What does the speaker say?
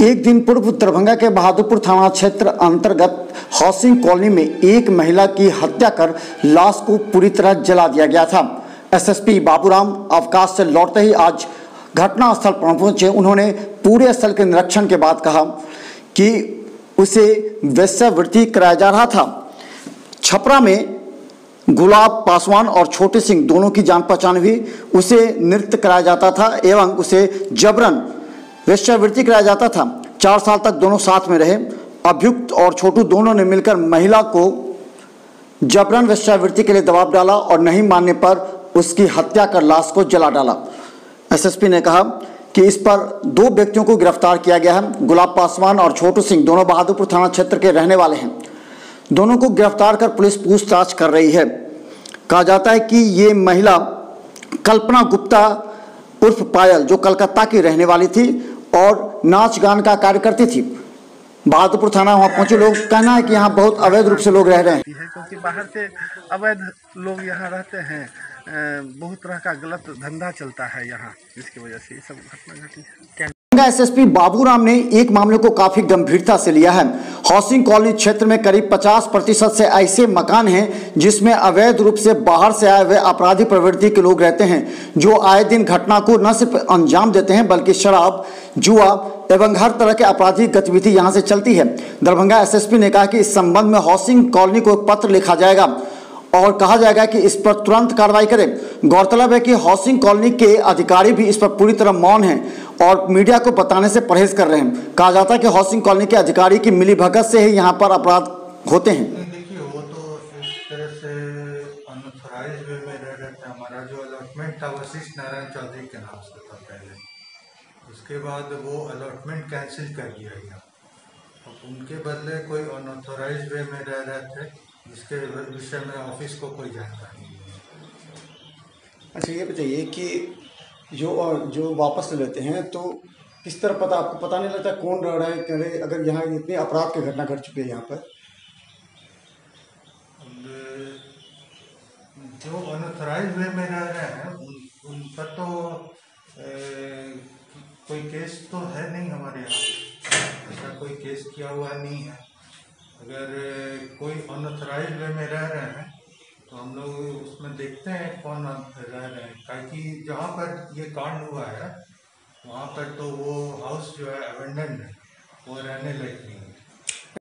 एक दिन पूर्व दरभंगा के बहादुरपुर थाना क्षेत्र अंतर्गत हाउसिंग कॉलोनी में एक महिला की हत्या कर लाश को पूरी तरह जला दिया गया था। एसएसपी बाबूराम अवकाश से लौटते ही आज घटनास्थल पर पहुंचे। उन्होंने पूरे स्थल के निरीक्षण के बाद कहा कि उसे वेश्यावृत्ति कराया जा रहा था। छपरा में गुलाब पासवान और छोटे सिंह दोनों की जान पहचान हुई। उसे नृत्य कराया जाता था एवं उसे जबरन वेश्यावृत्ति कराया जाता था। 4 साल तक दोनों साथ में रहे। अभियुक्त और छोटू दोनों ने मिलकर महिला को जबरन वेश्यावृत्ति के लिए दबाव डाला और नहीं मानने पर उसकी हत्या कर लाश को जला डाला। एसएसपी ने कहा कि इस पर 2 व्यक्तियों को गिरफ्तार किया गया है। गुलाब पासवान और छोटू सिंह दोनों बहादुरपुर थाना क्षेत्र के रहने वाले हैं। दोनों को गिरफ्तार कर पुलिस पूछताछ कर रही है। कहा जाता है कि ये महिला कल्पना गुप्ता उर्फ पायल, जो कलकत्ता की रहने वाली थी और नाच गान का कार्य करती थी। बहादुरपुर थाना वहाँ पहुंचे लोग कहना है कि यहाँ बहुत अवैध रूप से लोग रह रहे हैं, क्योंकि बाहर से अवैध लोग यहाँ रहते हैं। बहुत तरह का गलत धंधा चलता है यहाँ, जिसकी वजह से ये सब घटना घटी है। एसएसपी बाबूराम ने एक मामले को काफी गंभीरता से लिया है। हाउसिंग कॉलोनी क्षेत्र में करीब 50% से ऐसे मकान हैं जिसमें अवैध रूप से बाहर से आए हुए अपराधी प्रवृत्ति के लोग रहते हैं, जो आए दिन घटना को न सिर्फ अंजाम देते हैं बल्कि शराब, जुआ एवं हर तरह के आपराधिक गतिविधि यहां से चलती है। दरभंगा एसएसपी ने कहा कि इस संबंध में हाउसिंग कॉलोनी को पत्र लिखा जाएगा और कहा जाएगा कि इस पर तुरंत कार्रवाई करें। गौरतलब है कि हाउसिंग कॉलोनी के अधिकारी भी इस पर पूरी तरह मौन हैं और मीडिया को बताने से परहेज कर रहे हैं। कहा जाता है कि हाउसिंग कॉलोनी के अधिकारी की मिलीभगत से ही यहाँ पर अपराध होते हैं। देखिए, वो तो एक तरह से अनऑथराइज्ड वे में रह रहे थे। हमारा जो अलॉटमेंट था वशिष्ठ नारायण चौधरी के नाम से था पहले, उसके बाद वो अलॉटमेंट कैंसिल कर दिया गया। अब उनके बदले कोई अनऑथराइज्ड वे में रह रहे थे, जिसके विषय में ऑफिस को कोई जानकारी नहीं है। अच्छा, ये बताइए कि जो वापस ले लेते हैं तो किस तरह आपको पता नहीं लगता कौन रह रहा है? अगर यहाँ इतने अपराध की घटना घट चुकी है यहाँ पर, जो अनऑथराइज्ड वे में रह रहे हैं उन पर तो कोई केस तो है नहीं हमारे यहाँ, ऐसा कोई केस किया हुआ नहीं है। अगर कोई अनऑथराइज्ड वे में रह रहे हैं तो हम लोग उसमें देखते हैं कौन रह रहे हैं, ताकि जहाँ पर ये कांड हुआ है वहाँ पर तो वो हाउस जो है अबेंडन है, वो रहने लायक नहीं।